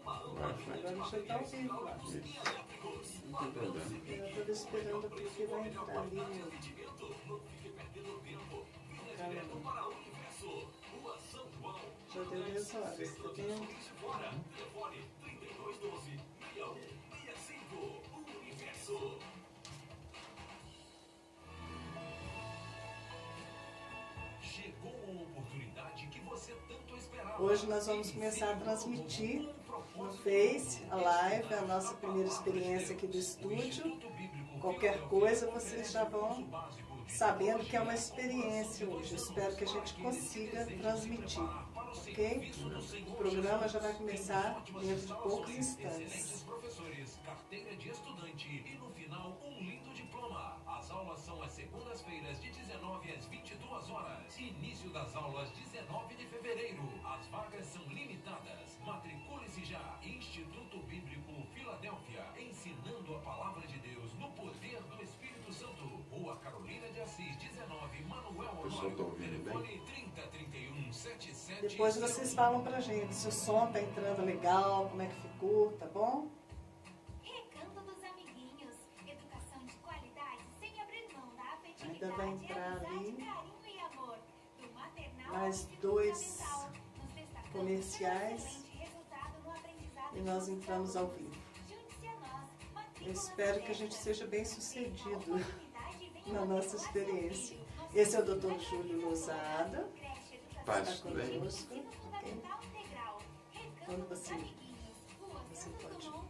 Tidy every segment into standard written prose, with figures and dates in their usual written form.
Agora já está ao vivo lá. Não tem problema. Eu estou esperando porque vai entrar ali no câmera. Já deu 10 horas, tá vendo? Chegou a oportunidade que você tanto esperava. Hoje nós vamos começar a transmitir no Face, a live, a nossa primeira experiência aqui do estúdio. Qualquer coisa vocês já vão sabendo que é uma experiência hoje. Eu espero que a gente consiga transmitir, ok? O programa já vai começar dentro de poucos instantes. Professores, carteira de estudante e no final um lindo diploma. As aulas são às segundas-feiras de 19 às 22 horas. Início das aulas 19 de fevereiro. As vagas são limitadas. Matricule-se já. Instituto Bíblico Filadélfia, ensinando a palavra de Deus no poder do Espírito Santo. Rua Carolina de Assis, 19, Manuel Honório. Telefone 3031 77. Depois vocês falam pra gente se o som tá entrando legal, como é que ficou, tá bom? Recanto dos amiguinhos. Educação de qualidade sem abrir mão da afetividade, Ainda vai entrar amizade, ali carinho e amor. Do maternal mais ao dois fundamental. Nos destacamos comerciais pelo excelente resultado no aprendizado e de nós nossos entramos ao alunos. vivo. Junte-se a nós. Eu Matrículas espero que a gente abertas. seja bem sucedido Oportunidade, venha na nossa matricular seu experiência. filho. Esse é o Dr. Júlio Lozada, Creche, educação Paz, está tudo bem? conosco, Ensino ok? fundamental integral. Quando Recanto dos você amiguinhos. Rua pode Santos Dumont, tratar com o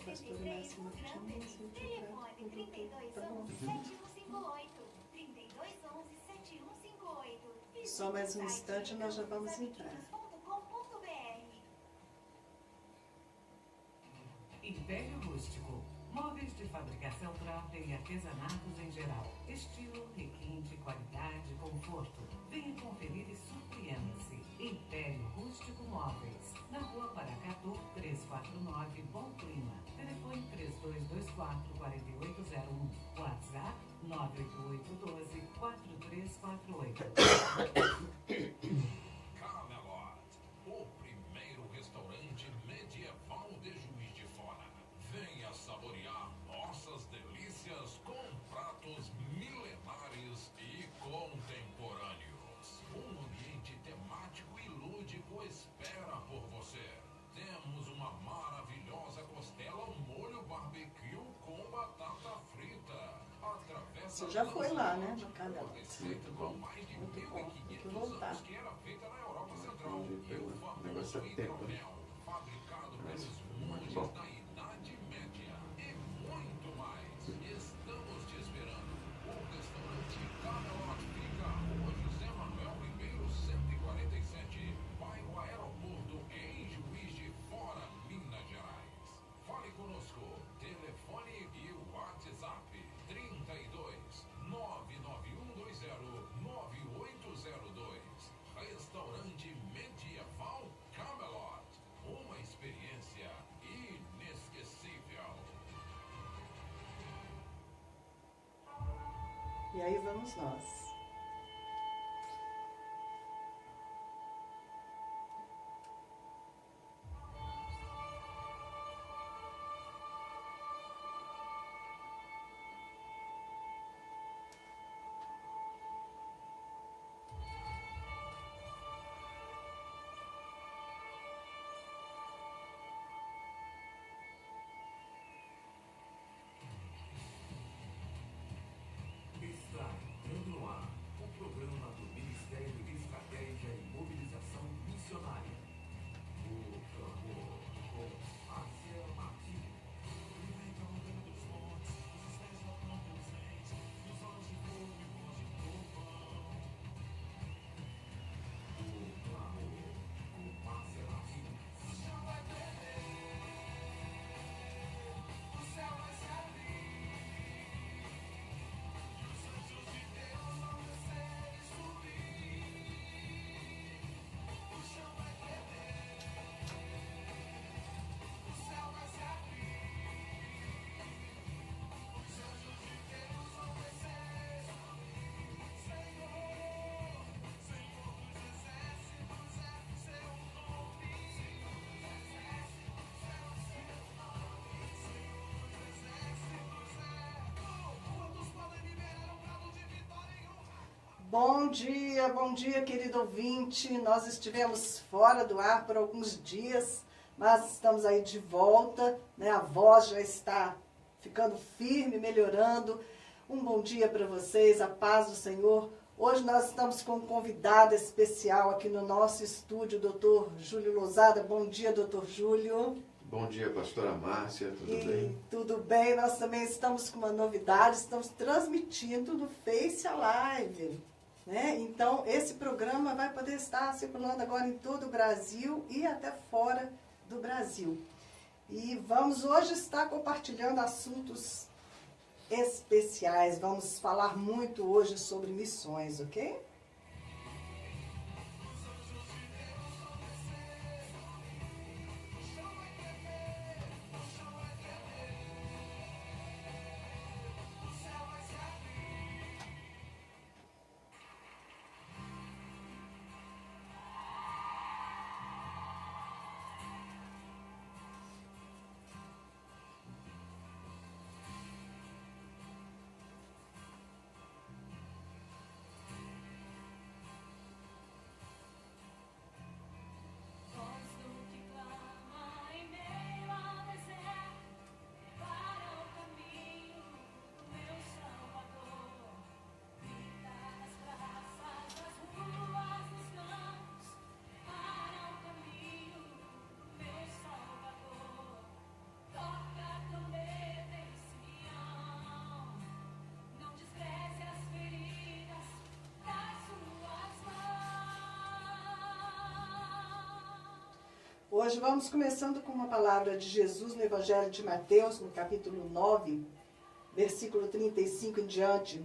pastor 473, Márcio no Martins e Telefone tratar com o doutor, tá bom? 3211-7158. 3211-7158. Só mais um instante e nós já vamos entrar. Império Rústico. Móveis de fabricação própria e artesanatos em geral. Estilo, requinte, qualidade, conforto. Venha conferir e surpreenda-se. Império Rústico Móveis. Na Rua Paracatu, 349, Bom Clima. Telefone 3224-4801. WhatsApp 98812-4348. Camelot, o primeiro restaurante medieval de Juiz de Fora. Venha saborear nossas delícias com pratos milenares e contemporâneos. Um ambiente temático e lúdico espera por você. Temos uma maravilhosa costela ao molho barbecue com batata frita. Você já foi lá, né, no canal? Muito bom. Muito bom, tem que voltar. Que era feita na Europa Central. O negócio é tempo, né? Fabricado Mas pelos muito monges bom. da Idade Média e muito mais. Estamos te esperando. O restaurante Camelot fica à Rua José Manuel Ribeiro 147, bairro Aeroporto, em Juiz de Fora, Minas Gerais. Fale conosco. Telefone e WhatsApp 32 991209802. Restaurante Medieval Camelot. Uma experiência inesquecível. E aí vamos nós. Está entrando no ar Bom dia, querido ouvinte. Nós estivemos fora do ar por alguns dias, mas estamos aí de volta, né? A voz já está ficando firme, melhorando. Um bom dia para vocês, a paz do Senhor. Hoje nós estamos com um convidado especial aqui no nosso estúdio, o Dr. Júlio Lousada. Bom dia, Dr. Júlio. Bom dia, pastora Márcia, tudo bem? Tudo bem, nós também estamos com uma novidade, estamos transmitindo no Face a Live, né? Então, esse programa vai poder estar circulando agora em todo o Brasil e até fora do Brasil. E vamos hoje estar compartilhando assuntos especiais, vamos falar muito hoje sobre missões, ok? Hoje vamos começando com uma palavra de Jesus no Evangelho de Mateus, no capítulo 9, versículo 35 em diante,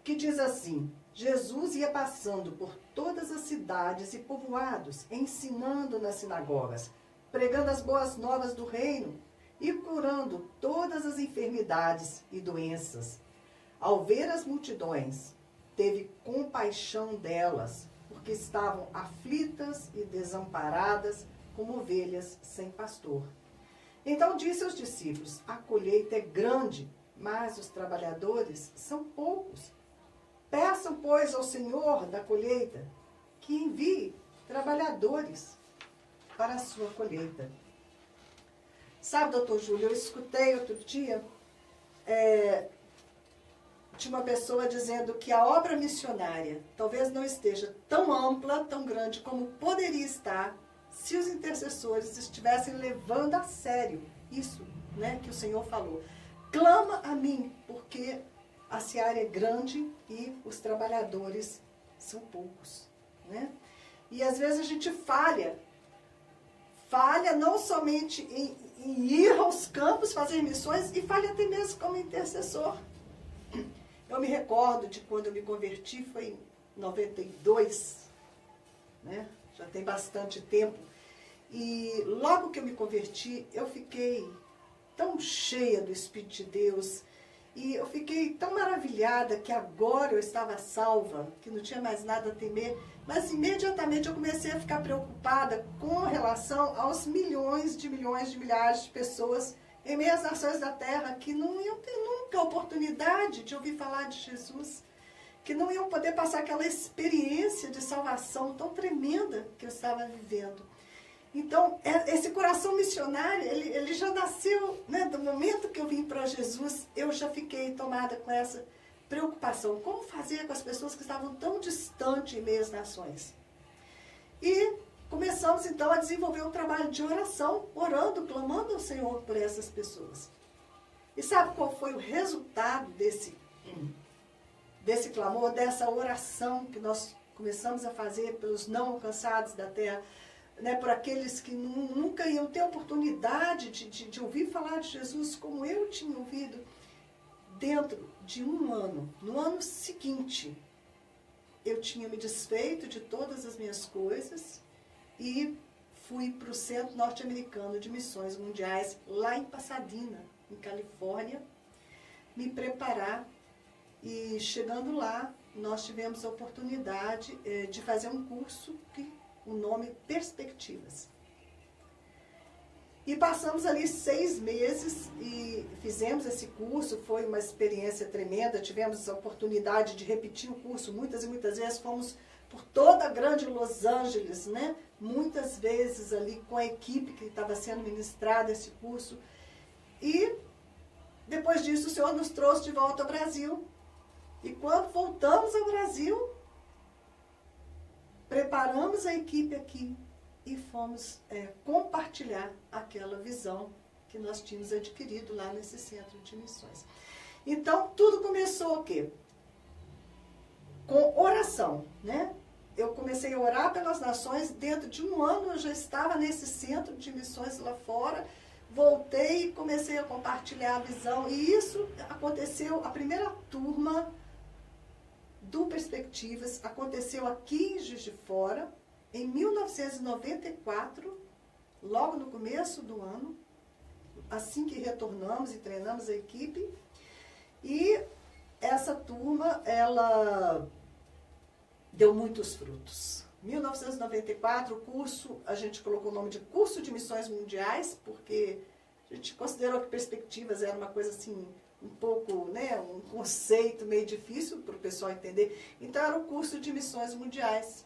que diz assim: Jesus ia passando por todas as cidades e povoados, ensinando nas sinagogas, pregando as boas novas do reino e curando todas as enfermidades e doenças. Ao ver as multidões, teve compaixão delas, porque estavam aflitas e desamparadas, como ovelhas sem pastor. Então disse aos discípulos: a colheita é grande, mas os trabalhadores são poucos. Peçam, pois, ao Senhor da colheita que envie trabalhadores para a sua colheita. Sabe, doutor Júlio, eu escutei outro dia de uma pessoa dizendo que a obra missionária talvez não esteja tão ampla, tão grande como poderia estar se os intercessores estivessem levando a sério isso, né, que o Senhor falou. Clama a mim, porque a seara é grande e os trabalhadores são poucos, né? E às vezes a gente falha não somente em ir aos campos fazer missões, e falha até mesmo como intercessor. Eu me recordo de quando eu me converti, foi em 92, né? Já tem bastante tempo. E logo que eu me converti, eu fiquei tão cheia do Espírito de Deus. E eu fiquei tão maravilhada que agora eu estava salva, que não tinha mais nada a temer. Mas imediatamente eu comecei a ficar preocupada com relação aos milhões de milhares de pessoas em meias nações da terra que não iam ter nunca a oportunidade de ouvir falar de Jesus, que não iam poder passar aquela experiência de salvação tão tremenda que eu estava vivendo. Então, esse coração missionário, ele já nasceu, né, do momento que eu vim para Jesus, eu já fiquei tomada com essa preocupação. Como fazer com as pessoas que estavam tão distantes em meias nações? E começamos, então, a desenvolver um trabalho de oração, orando, clamando ao Senhor por essas pessoas. E sabe qual foi o resultado desse clamor, dessa oração que nós começamos a fazer pelos não alcançados da terra, né, por aqueles que nunca iam ter oportunidade de ouvir falar de Jesus como eu tinha ouvido? Dentro de um ano, no ano seguinte, eu tinha me desfeito de todas as minhas coisas e fui para o Centro Norte-Americano de Missões Mundiais, lá em Pasadena, em Califórnia, me preparar. E chegando lá, nós tivemos a oportunidade de fazer um curso que o nome Perspectivas. E passamos ali 6 meses e fizemos esse curso, foi uma experiência tremenda, tivemos a oportunidade de repetir o curso muitas e muitas vezes, fomos por toda a grande Los Angeles, né? Muitas vezes ali com a equipe que estava sendo ministrada esse curso. E depois disso o Senhor nos trouxe de volta ao Brasil. E quando voltamos ao Brasil, preparamos a equipe aqui e fomos compartilhar aquela visão que nós tínhamos adquirido lá nesse centro de missões. Então, tudo começou o quê? Com oração, né? Eu comecei a orar pelas nações, dentro de 1 ano eu já estava nesse centro de missões lá fora, voltei e comecei a compartilhar a visão, e isso aconteceu, a primeira turma do Perspectivas aconteceu aqui em Juiz de Fora, em 1994, logo no começo do ano, assim que retornamos e treinamos a equipe, e essa turma, ela deu muitos frutos. 1994, o curso, a gente colocou o nome de Curso de Missões Mundiais, porque a gente considerou que Perspectivas era uma coisa assim, um pouco, né, um conceito meio difícil para o pessoal entender. Então era o Curso de Missões Mundiais.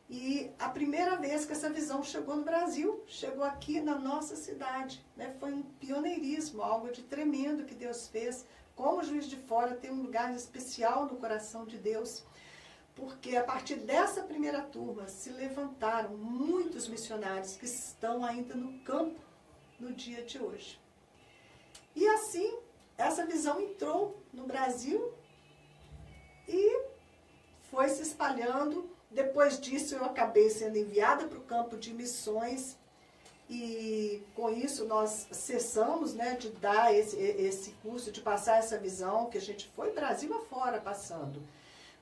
E a primeira vez que essa visão chegou no Brasil, chegou aqui na nossa cidade, né? Foi um pioneirismo, algo de tremendo que Deus fez. Como Juiz de Fora tem um lugar especial no coração de Deus, porque a partir dessa primeira turma se levantaram muitos missionários que estão ainda no campo no dia de hoje. E assim, essa visão entrou no Brasil e foi se espalhando. Depois disso, eu acabei sendo enviada para o campo de missões e com isso nós cessamos, né, de dar esse curso, de passar essa visão, que a gente foi Brasil afora passando.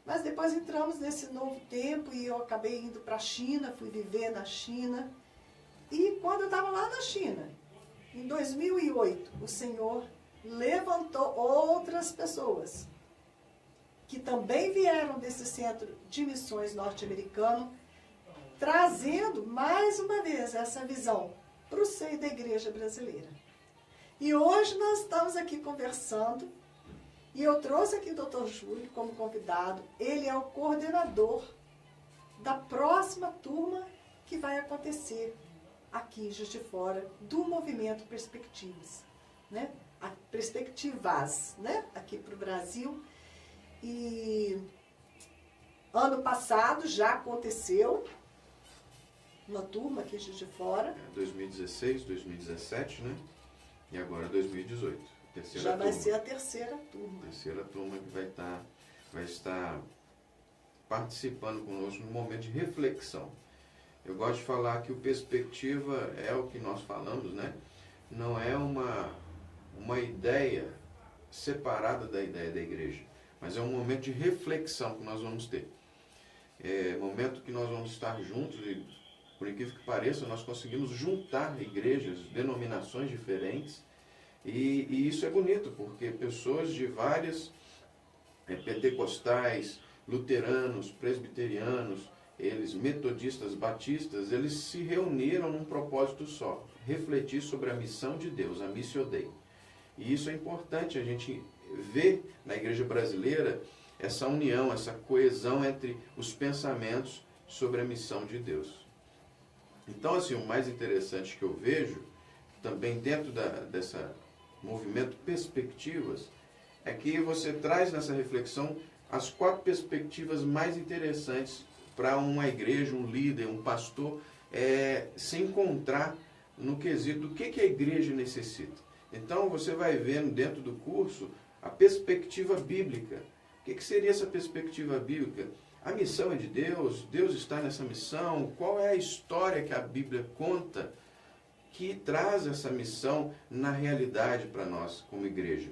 Mas depois entramos nesse novo tempo e eu acabei indo para a China, fui viver na China. E quando eu estava lá na China, em 2008, o Senhor levantou outras pessoas que também vieram desse centro de missões norte-americano, trazendo mais uma vez essa visão para o seio da igreja brasileira. E hoje nós estamos aqui conversando, e eu trouxe aqui o Dr. Júlio como convidado. Ele é o coordenador da próxima turma que vai acontecer aqui em Juiz de Fora, do movimento Perspectivas, né? Perspectivas, né? Aqui para o Brasil. E ano passado já aconteceu uma turma aqui em Juiz de Fora. 2016, 2017, né? E agora 2018. Já vai ser a terceira turma. Terceira turma que vai estar participando conosco no momento de reflexão. Eu gosto de falar que o Perspectiva é o que nós falamos, né? Não é uma ideia separada da ideia da igreja, mas é um momento de reflexão que nós vamos ter. É momento que nós vamos estar juntos e, por incrível que pareça, nós conseguimos juntar igrejas, denominações diferentes. E isso é bonito, porque pessoas de várias pentecostais, luteranos, presbiterianos, eles metodistas, batistas, eles se reuniram num propósito só, refletir sobre a missão de Deus, a Missio Dei. E isso é importante a gente ver na igreja brasileira essa união, essa coesão entre os pensamentos sobre a missão de Deus. Então, assim, o mais interessante que eu vejo, também dentro dessa movimento Perspectivas, é que você traz nessa reflexão as 4 perspectivas mais interessantes para uma igreja, um líder, um pastor se encontrar no quesito do que a igreja necessita. Então você vai vendo dentro do curso a perspectiva bíblica. O que seria essa perspectiva bíblica? A missão é de Deus, Deus está nessa missão, qual é a história que a Bíblia conta que traz essa missão na realidade para nós como igreja.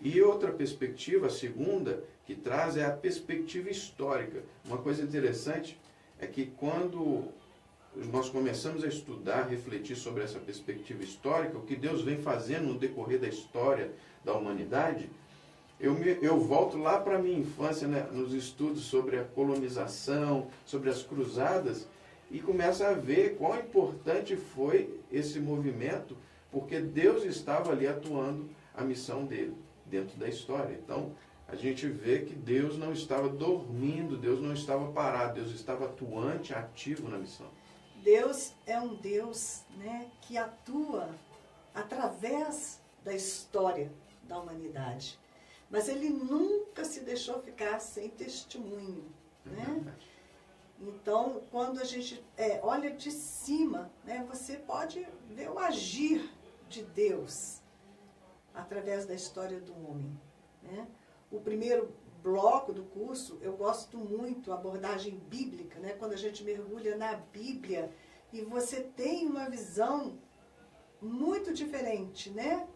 E outra perspectiva, a segunda, que traz é a perspectiva histórica. Uma coisa interessante é que quando nós começamos a estudar, refletir sobre essa perspectiva histórica, o que Deus vem fazendo no decorrer da história da humanidade, eu volto lá para a minha infância, né, nos estudos sobre a colonização, sobre as cruzadas, e começa a ver quão importante foi esse movimento, porque Deus estava ali atuando a missão dele dentro da história. Então, a gente vê que Deus não estava dormindo, Deus não estava parado, Deus estava atuante, ativo na missão. Deus é um Deus, né, que atua através da história da humanidade. Mas ele nunca se deixou ficar sem testemunho, né? Então, quando a gente olha de cima, né, você pode ver o agir de Deus através da história do homem, né? O primeiro bloco do curso, eu gosto muito, a abordagem bíblica, né? Quando a gente mergulha na Bíblia e você tem uma visão muito diferente, né?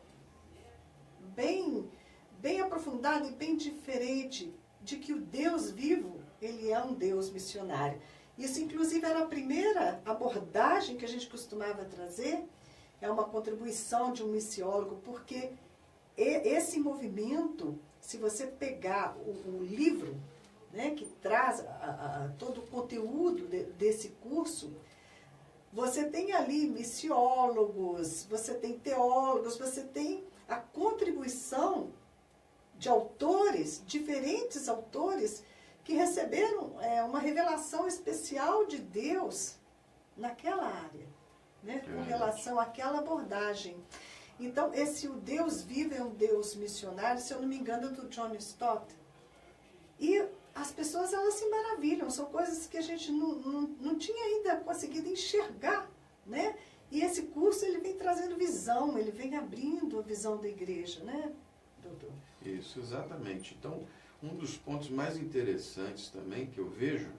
Bem aprofundada e bem diferente de que o Deus vivo, ele é um Deus missionário. Isso, inclusive, era a primeira abordagem que a gente costumava trazer, é uma contribuição de um missiólogo, porque esse movimento, se você pegar o livro, né, que traz todo o conteúdo desse curso, você tem ali missiólogos, você tem teólogos, você tem a contribuição de autores, diferentes autores, que receberam uma revelação especial de Deus naquela área, né, com relação àquela abordagem. Então, o Deus vivo é um Deus missionário, se eu não me engano, é do John Stott. E as pessoas, elas se maravilham, são coisas que a gente não tinha ainda conseguido enxergar, né? E esse curso, ele vem trazendo visão, ele vem abrindo a visão da igreja, né, doutor? Isso, exatamente. Então, um dos pontos mais interessantes também que eu vejo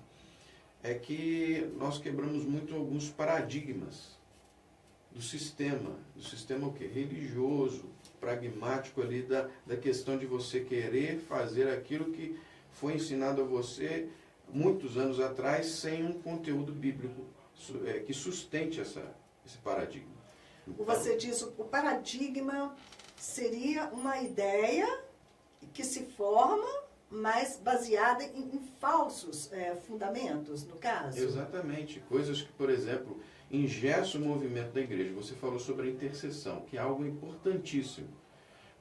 é que nós quebramos muito alguns paradigmas do sistema o quê? Religioso, pragmático ali da questão de você querer fazer aquilo que foi ensinado a você muitos anos atrás sem um conteúdo bíblico que sustente esse paradigma. Então, você diz, o paradigma seria uma ideia que se forma, mas baseada em falsos fundamentos, no caso? Exatamente. Coisas que, por exemplo, engessa o movimento da igreja. Você falou sobre a intercessão, que é algo importantíssimo.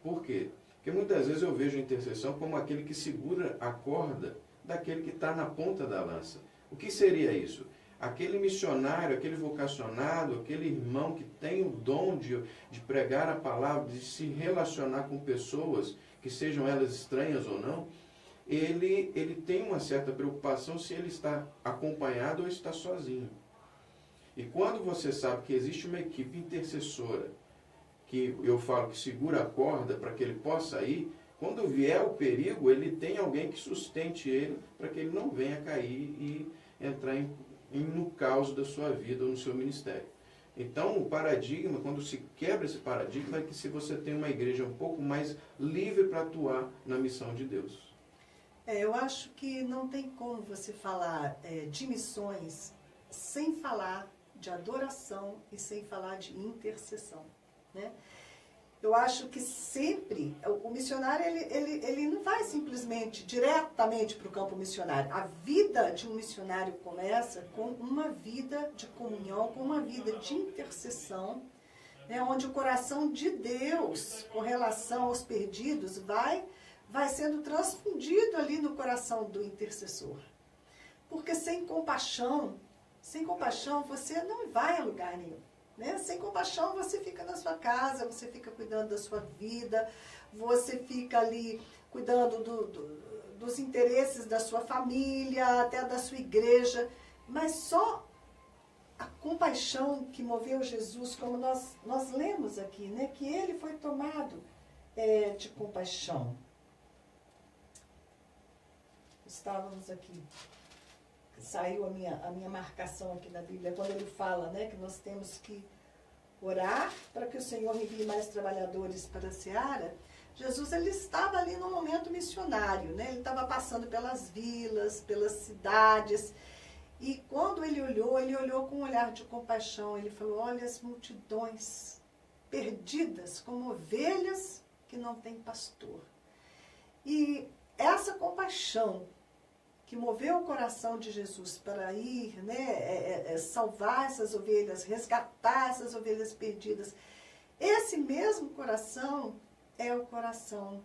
Por quê? Porque muitas vezes eu vejo a intercessão como aquele que segura a corda daquele que está na ponta da lança. O que seria isso? Aquele missionário, aquele vocacionado, aquele irmão que tem o dom de pregar a palavra, de se relacionar com pessoas, que sejam elas estranhas ou não, ele tem uma certa preocupação se ele está acompanhado ou está sozinho. E quando você sabe que existe uma equipe intercessora, que eu falo que segura a corda para que ele possa ir, quando vier o perigo, ele tem alguém que sustente ele para que ele não venha cair e entrar no caos da sua vida ou no seu ministério. Então, o paradigma, quando se quebra esse paradigma, é que se você tem uma igreja um pouco mais livre para atuar na missão de Deus. Eu acho que não tem como você falar de missões sem falar de adoração e sem falar de intercessão, né? Eu acho que sempre, o missionário, ele não vai simplesmente, diretamente para o campo missionário. A vida de um missionário começa com uma vida de comunhão, com uma vida de intercessão, né, onde o coração de Deus, com relação aos perdidos, vai sendo transfundido ali no coração do intercessor. Porque sem compaixão você não vai a lugar nenhum. Né? Sem compaixão você fica na sua casa, você fica cuidando da sua vida, você fica ali cuidando dos interesses da sua família, até da sua igreja, mas só a compaixão que moveu Jesus, como nós lemos aqui, né? Que ele foi tomado de compaixão. Estávamos aqui, saiu a minha marcação aqui na Bíblia, quando ele fala, né, que nós temos que orar para que o Senhor envie mais trabalhadores para a seara. Jesus, ele estava ali no momento missionário, né? Ele estava passando pelas vilas, pelas cidades, e quando ele olhou com um olhar de compaixão, ele falou, olha as multidões perdidas como ovelhas que não têm pastor. E essa compaixão que moveu o coração de Jesus para ir, né, salvar essas ovelhas, resgatar essas ovelhas perdidas. Esse mesmo coração é o coração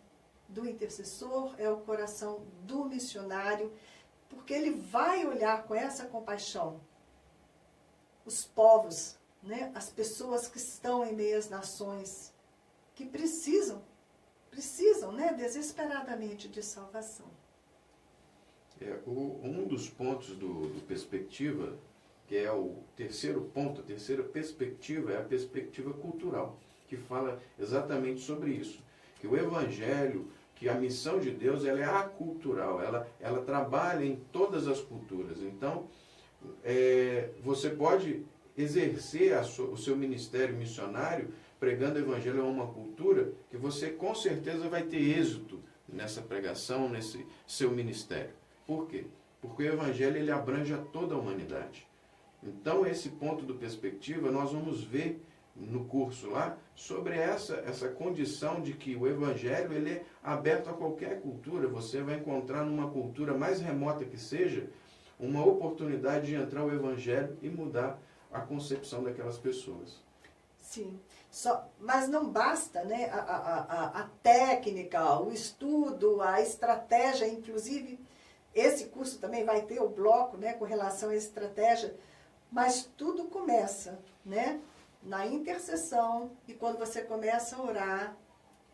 do intercessor, é o coração do missionário, porque ele vai olhar com essa compaixão os povos, né, as pessoas que estão em meio às nações, que precisam, né, desesperadamente de salvação. Um dos pontos do perspectiva, que é o terceiro ponto, a terceira perspectiva, é a perspectiva cultural, que fala exatamente sobre isso. Que o Evangelho, que a missão de Deus, ela é acultural, ela trabalha em todas as culturas. Então, você pode exercer o seu ministério missionário pregando o Evangelho a uma cultura que você com certeza vai ter êxito nessa pregação, nesse seu ministério. Por quê? Porque o Evangelho ele abrange a toda a humanidade. Então, esse ponto do perspectiva, nós vamos ver no curso lá sobre essa condição de que o Evangelho ele é aberto a qualquer cultura. Você vai encontrar numa cultura mais remota que seja, uma oportunidade de entrar o Evangelho e mudar a concepção daquelas pessoas. Sim, mas não basta, né, a técnica, o estudo, a estratégia, inclusive esse curso também vai ter o bloco, né, com relação à estratégia, mas tudo começa, né, na intercessão, e quando você começa a orar,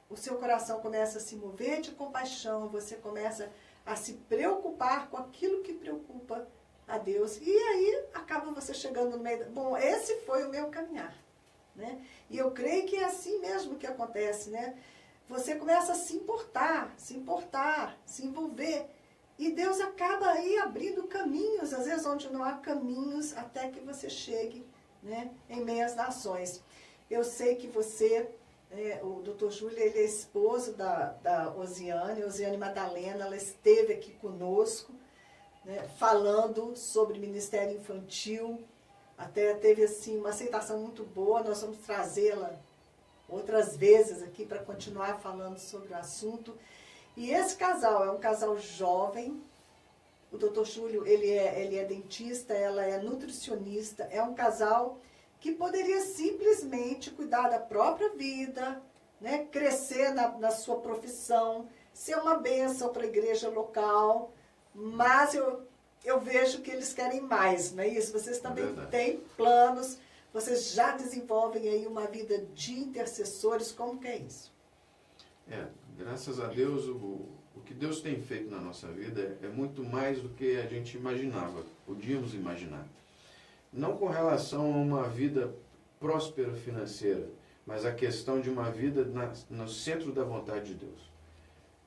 o seu coração começa a se mover de compaixão, você começa a se preocupar com aquilo que preocupa a Deus, e aí acaba você chegando no meio... Bom, esse foi o meu caminhar, né? E eu creio que é assim mesmo que acontece, né? Você começa a se importar, se envolver, e Deus acaba aí abrindo caminhos, às vezes onde não há caminhos, até que você chegue, né, em meio às nações. Eu sei que você, o Dr. Júlio, ele é esposo da Osiane Madalena, ela esteve aqui conosco, né, falando sobre ministério infantil, até teve assim, uma aceitação muito boa, nós vamos trazê-la outras vezes aqui para continuar falando sobre o assunto. E esse casal é um casal jovem, o Dr. Júlio ele é dentista, ela é nutricionista, é um casal que poderia simplesmente cuidar da própria vida, né, crescer na sua profissão, ser uma bênção para a igreja local, mas eu vejo que eles querem mais, não é isso? Vocês também têm planos, vocês já desenvolvem aí uma vida de intercessores, como que é isso? Graças a Deus, o que Deus tem feito na nossa vida é muito mais do que a gente imaginava, podíamos imaginar. Não com relação a uma vida próspera financeira, mas a questão de uma vida no centro da vontade de Deus.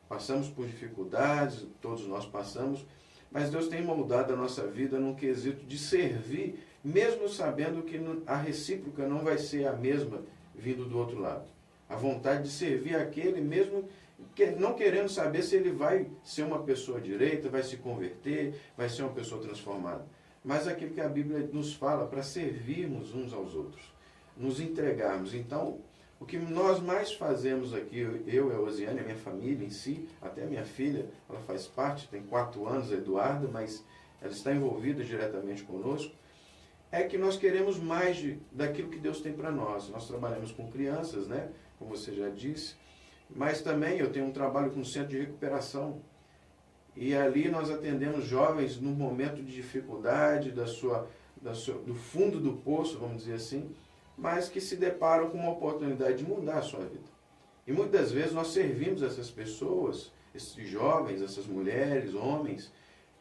Passamos por dificuldades, todos nós passamos, mas Deus tem moldado a nossa vida num quesito de servir, mesmo sabendo que a recíproca não vai ser a mesma vindo do outro lado. A vontade de servir aquele mesmo não querendo saber se ele vai ser uma pessoa direita, vai se converter, vai ser uma pessoa transformada. Mas aquilo que a Bíblia nos fala para servirmos uns aos outros, nos entregarmos. Então, o que nós mais fazemos aqui, eu, a Osiane, a minha família em si, até a minha filha, ela faz parte, tem 4 anos, a Eduarda, mas ela está envolvida diretamente conosco, é que nós queremos mais daquilo que Deus tem para nós. Nós trabalhamos com crianças, né? Como você já disse, mas também eu tenho um trabalho com um centro de recuperação. E ali nós atendemos jovens no momento de dificuldade, do fundo do poço, vamos dizer assim, mas que se deparam com uma oportunidade de mudar a sua vida. E muitas vezes nós servimos essas pessoas, esses jovens, essas mulheres, homens,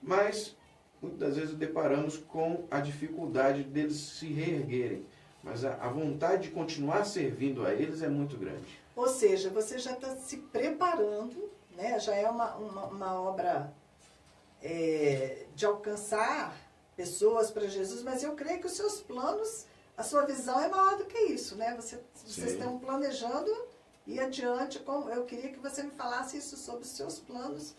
mas muitas vezes deparamos com a dificuldade deles se reerguerem. Mas a vontade de continuar servindo a eles é muito grande. Ou seja, você já está se preparando, né? Já é uma obra de alcançar pessoas para Jesus, mas eu creio que os seus planos, a sua visão é maior do que isso, né? Vocês estão planejando ir adiante. Eu queria que você me falasse isso sobre os seus planos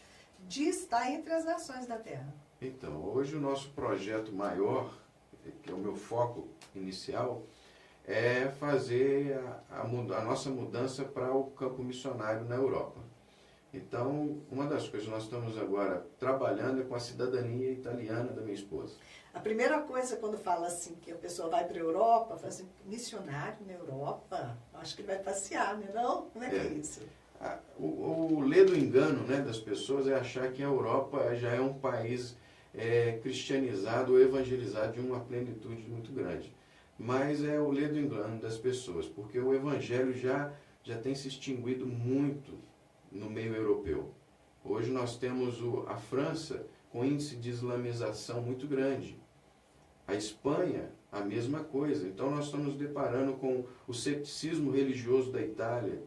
de estar entre as nações da Terra. Então, hoje o nosso projeto maior, que é o meu foco inicial, é fazer a nossa mudança para o campo missionário na Europa. Então, uma das coisas que nós estamos agora trabalhando é com a cidadania italiana da minha esposa. A primeira coisa quando fala assim, que a pessoa vai para a Europa, fala assim, missionário na Europa, acho que ele vai passear, né? Não? Como é que é isso? O ledo engano, né, das pessoas é achar que a Europa já é um país cristianizado ou evangelizado de uma plenitude muito grande. Mas é o ledo engano das pessoas, porque o evangelho já tem se extinguido muito no meio europeu. Hoje nós temos a França com índice de islamização muito grande. A Espanha, a mesma coisa. Então nós estamos nos deparando com o ceticismo religioso da Itália,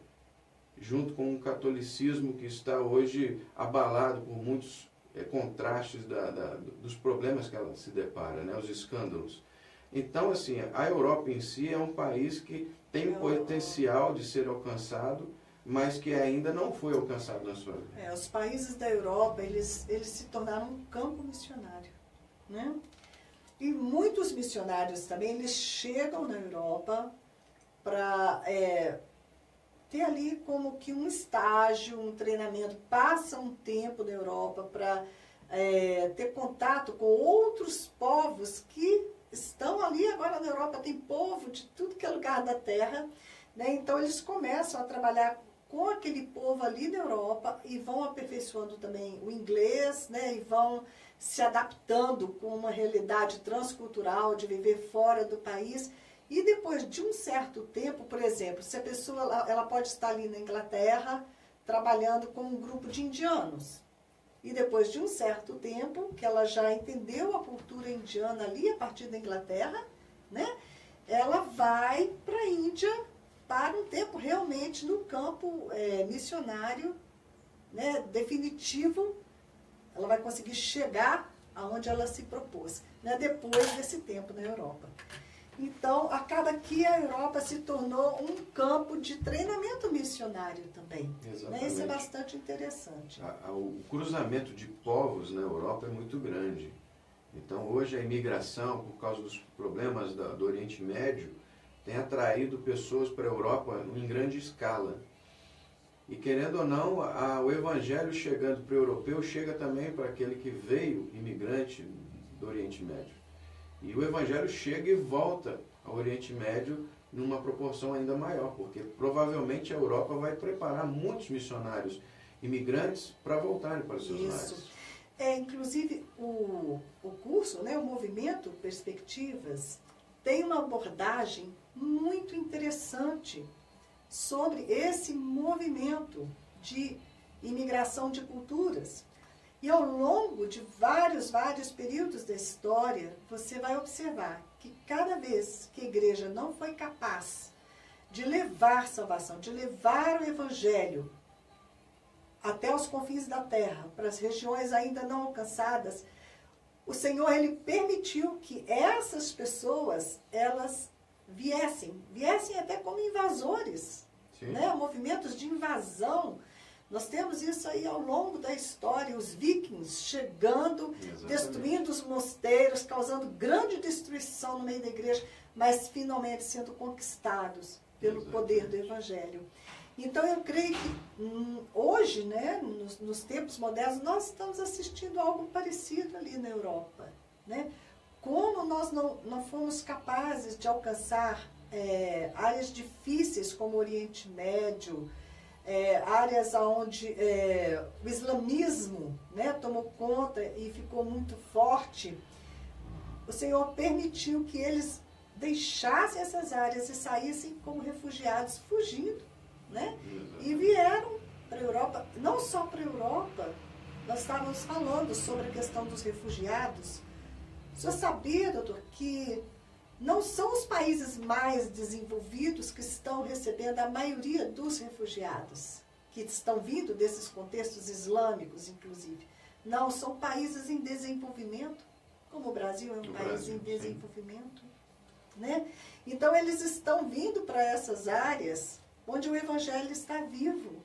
junto com o catolicismo que está hoje abalado por muitos contrastes dos problemas que ela se depara, né, os escândalos. Então, assim, a Europa em si é um país que tem o potencial de ser alcançado, mas que ainda não foi alcançado na sua vida. Os países da Europa, eles se tornaram um campo missionário, né? E muitos missionários também, eles chegam na Europa para ter ali como que um estágio, um treinamento, passam um tempo na Europa para ter contato com outros povos que estão ali agora na Europa. Tem povo de tudo que é lugar da terra, né? Então eles começam a trabalhar com aquele povo ali na Europa e vão aperfeiçoando também o inglês, né? E vão se adaptando com uma realidade transcultural de viver fora do país. E depois de um certo tempo, por exemplo, se a pessoa ela pode estar ali na Inglaterra trabalhando com um grupo de indianos. E depois de um certo tempo, que ela já entendeu a cultura indiana ali a partir da Inglaterra, né? Ela vai para a Índia para um tempo realmente no campo missionário, né, definitivo. Ela vai conseguir chegar aonde ela se propôs, né, depois desse tempo na Europa. Então, acaba que a Europa se tornou um campo de treinamento missionário também. Né? Isso é bastante interessante. O cruzamento de povos na Europa é muito grande. Então, hoje a imigração, por causa dos problemas do Oriente Médio, tem atraído pessoas para a Europa em grande escala. E querendo ou não, o evangelho chegando para o europeu chega também para aquele que veio imigrante do Oriente Médio. E o evangelho chega e volta ao Oriente Médio numa proporção ainda maior, porque provavelmente a Europa vai preparar muitos missionários imigrantes para voltarem para os seus lares. Inclusive o curso, né, o movimento Perspectivas, tem uma abordagem muito interessante sobre esse movimento de imigração de culturas. E ao longo de vários períodos da história, você vai observar que cada vez que a igreja não foi capaz de levar salvação, de levar o evangelho até os confins da terra, para as regiões ainda não alcançadas, o Senhor, ele permitiu que essas pessoas, elas viessem até como invasores, né? Movimentos de invasão. Nós temos isso aí ao longo da história, os vikings chegando, destruindo os mosteiros, causando grande destruição no meio da igreja, mas finalmente sendo conquistados pelo poder do evangelho. Então eu creio que hoje, né, nos tempos modernos, nós estamos assistindo algo parecido ali na Europa, né? Como nós não fomos capazes de alcançar áreas difíceis como o Oriente Médio, áreas onde o islamismo, né, tomou conta e ficou muito forte, o Senhor permitiu que eles deixassem essas áreas e saíssem como refugiados, fugindo, né? E vieram para a Europa. Não só para a Europa, nós estávamos falando sobre a questão dos refugiados. O senhor sabia, doutor, que não são os países mais desenvolvidos que estão recebendo a maioria dos refugiados, que estão vindo desses contextos islâmicos, inclusive. Não, são países em desenvolvimento, como o Brasil é um país em desenvolvimento, né? Então, eles estão vindo para essas áreas onde o evangelho está vivo.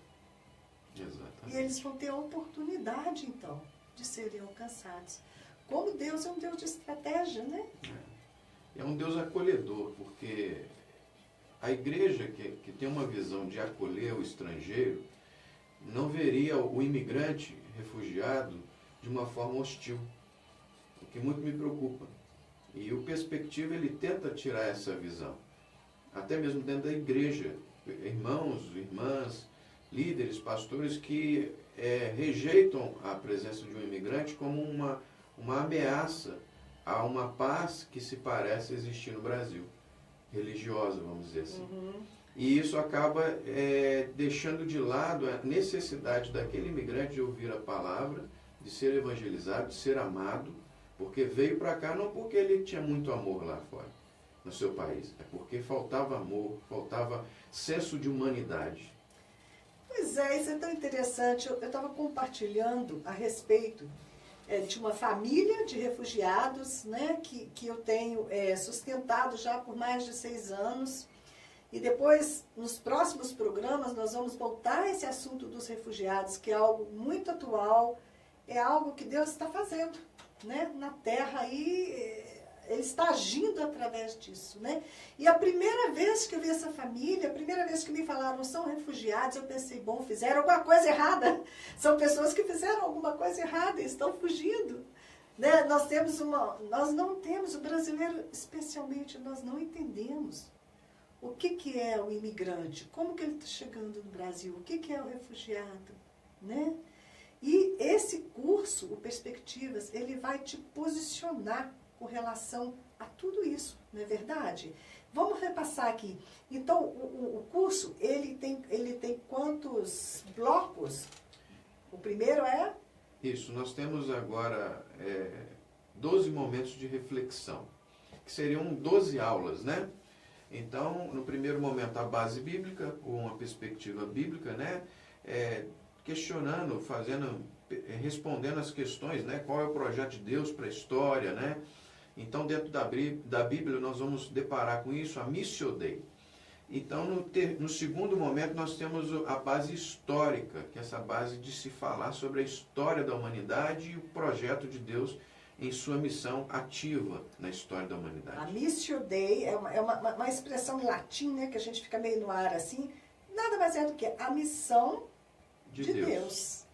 Exatamente. E eles vão ter a oportunidade, então, de serem alcançados. Como Deus é um Deus de estratégia, né? É um Deus acolhedor, porque a igreja que tem uma visão de acolher o estrangeiro, não veria o imigrante refugiado de uma forma hostil, o que muito me preocupa. E o Perspectiva, ele tenta tirar essa visão, até mesmo dentro da igreja, irmãos, irmãs, líderes, pastores que rejeitam a presença de um imigrante como uma ameaça a uma paz que se parece existir no Brasil, religiosa, vamos dizer assim. E isso acaba deixando de lado a necessidade daquele imigrante de ouvir a palavra, de ser evangelizado, de ser amado, porque veio para cá não porque ele tinha muito amor lá fora, no seu país, é porque faltava amor, faltava senso de humanidade. Pois é, isso é tão interessante. Eu estava compartilhando a respeito de uma família de refugiados, né, que eu tenho sustentado já por mais de 6 anos. E depois, nos próximos programas, nós vamos voltar a esse assunto dos refugiados, que é algo muito atual, é algo que Deus está fazendo, né, na terra, e Ele está agindo através disso, né? E a primeira vez que eu vi essa família, a primeira vez que me falaram são refugiados, eu pensei, bom, fizeram alguma coisa errada. São pessoas que fizeram alguma coisa errada e estão fugindo. Né? Nós não temos, o brasileiro especialmente, nós não entendemos o que é o imigrante, como que ele está chegando no Brasil, o que é o refugiado, né? E esse curso, o Perspectivas, ele vai te posicionar com relação a tudo isso, não é verdade? Vamos repassar aqui. Então, o curso, ele tem quantos blocos? O primeiro é? Isso, nós temos agora 12 momentos de reflexão, que seriam 12 aulas, né? Então, no primeiro momento, a base bíblica, com uma perspectiva bíblica, né? Questionando, respondendo as questões, né? Qual é o projeto de Deus para a história, né? Então, dentro da Bíblia, nós vamos deparar com isso, a Missio Dei. Então, no segundo momento, nós temos a base histórica, que é essa base de se falar sobre a história da humanidade e o projeto de Deus em sua missão ativa na história da humanidade. A Missio Dei é uma expressão em latim, né, que a gente fica meio no ar assim, nada mais é do que a missão de Deus.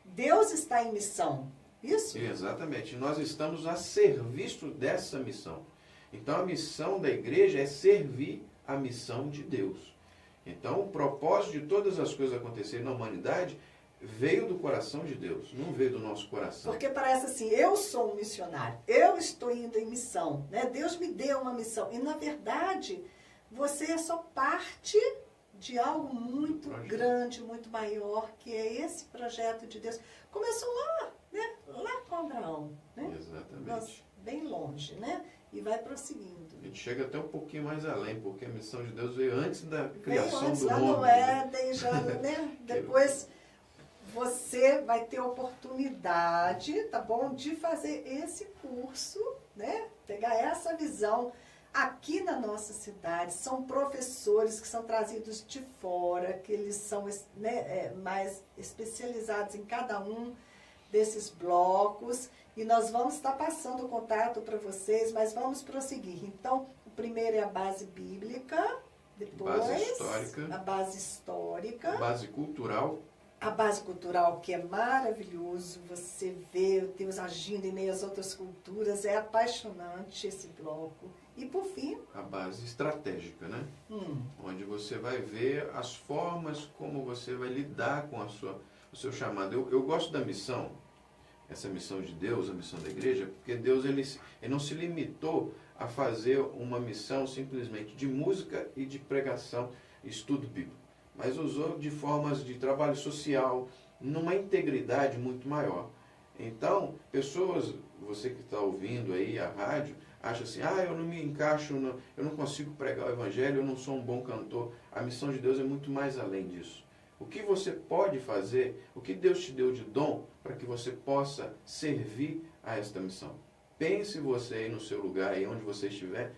Deus está em missão. Isso? Exatamente. Nós estamos a serviço dessa missão. Então, a missão da igreja é servir a missão de Deus. Então, o propósito de todas as coisas acontecerem na humanidade veio do coração de Deus, não veio do nosso coração. Porque parece assim, eu sou um missionário, eu estou indo em missão, né? Deus me deu uma missão. E, na verdade, você é só parte de algo muito grande, muito maior, que é esse projeto de Deus. Começou lá, né? Lá com Abraão, né? Exatamente. Nós, bem longe, né? E vai prosseguindo. A gente chega até um pouquinho mais além, porque a missão de Deus veio antes da criação antes, do lá homem. no Éden, já, né? Depois você vai ter a oportunidade, tá bom, de fazer esse curso, né? Pegar essa visão aqui na nossa cidade. São professores que são trazidos de fora, que eles são, né, mais especializados em cada um desses blocos. E nós vamos estar passando o contato para vocês, mas vamos prosseguir. Então, o primeiro é a base bíblica, depois a base histórica, a base cultural. A base cultural, que é maravilhoso, você vê Deus agindo em meio às outras culturas, é apaixonante esse bloco. E por fim, a base estratégica, né? Onde você vai ver as formas como você vai lidar com o seu chamado. Eu gosto da missão, essa missão de Deus, a missão da igreja, porque Deus ele não se limitou a fazer uma missão simplesmente de música e de pregação, estudo bíblico, mas usou de formas de trabalho social, numa integridade muito maior. Então, pessoas, você que está ouvindo aí a rádio, acha assim, eu não me encaixo, eu não consigo pregar o evangelho, eu não sou um bom cantor. A missão de Deus é muito mais além disso. O que você pode fazer, o que Deus te deu de dom para que você possa servir a esta missão? Pense você aí no seu lugar, aí onde você estiver,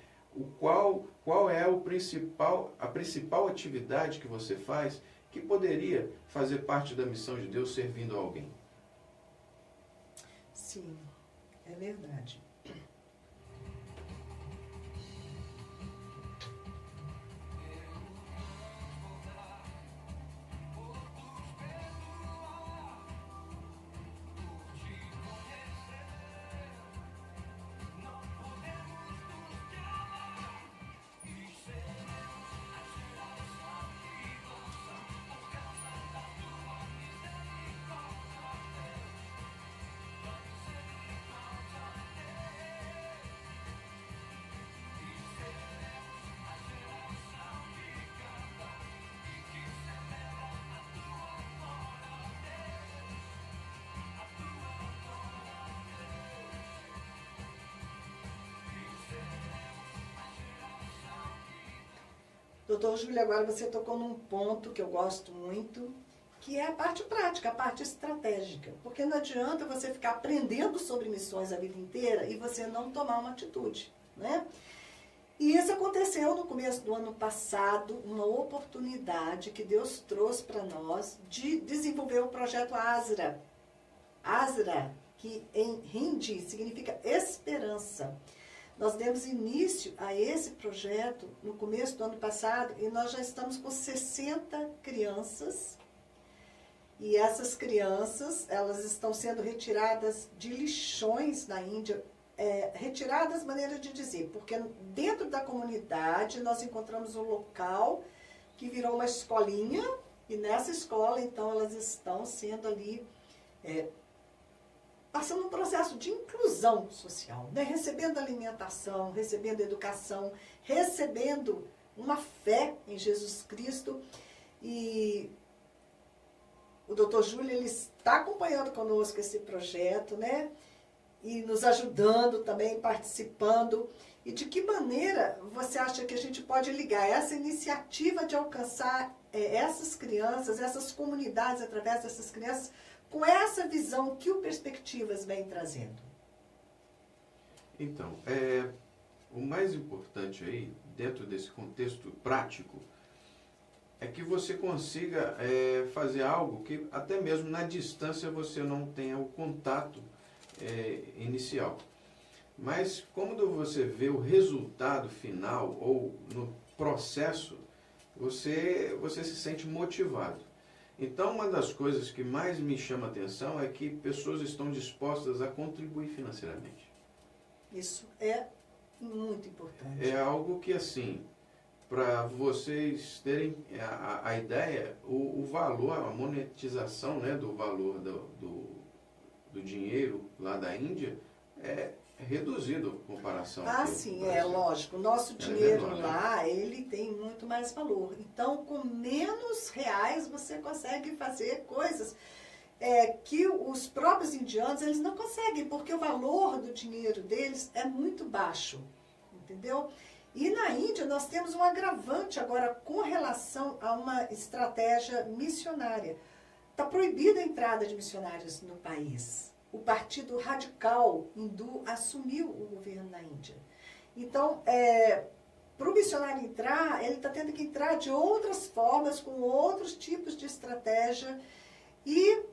qual é a principal atividade que você faz que poderia fazer parte da missão de Deus servindo a alguém? Sim, é verdade. Doutor Júlio, agora você tocou num ponto que eu gosto muito, que é a parte prática, a parte estratégica. Porque não adianta você ficar aprendendo sobre missões a vida inteira e você não tomar uma atitude, né? E isso aconteceu no começo do ano passado, uma oportunidade que Deus trouxe para nós de desenvolver o projeto Asra. Asra, que em hindi significa esperança. Nós demos início a esse projeto no começo do ano passado e nós já estamos com 60 crianças. E essas crianças, elas estão sendo retiradas de lixões na Índia, retiradas, maneira de dizer, porque dentro da comunidade nós encontramos um local que virou uma escolinha, e nessa escola, então, elas estão sendo ali, passando um processo de inclusão social, né? Recebendo alimentação, recebendo educação, recebendo uma fé em Jesus Cristo. E o Dr. Júlio, ele está acompanhando conosco esse projeto, né? E nos ajudando também, participando. E de que maneira você acha que a gente pode ligar essa iniciativa de alcançar essas crianças, essas comunidades, através dessas crianças, com essa visão que o Perspectivas vem trazendo? Então, o mais importante aí, dentro desse contexto prático, é que você consiga fazer algo que até mesmo na distância você não tenha o contato inicial. Mas quando você vê o resultado final ou no processo, você se sente motivado. Então, uma das coisas que mais me chama a atenção é que pessoas estão dispostas a contribuir financeiramente. Isso é muito importante. É algo que, assim, para vocês terem a ideia, o valor, a monetização, né, do valor do dinheiro lá da Índia é reduzido em comparação Ah, aqui sim, no Brasil. Lógico. O nosso dinheiro menor, né? lá, ele tem muito mais valor. Então, com menos reais, você consegue fazer coisas que os próprios indianos, eles não conseguem, porque o valor do dinheiro deles é muito baixo, entendeu? E na Índia, nós temos um agravante agora com relação a uma estratégia missionária. Está proibida a entrada de missionários no país. O partido radical hindu assumiu o governo na Índia. Então, para o missionário entrar, ele está tendo que entrar de outras formas, com outros tipos de estratégia. E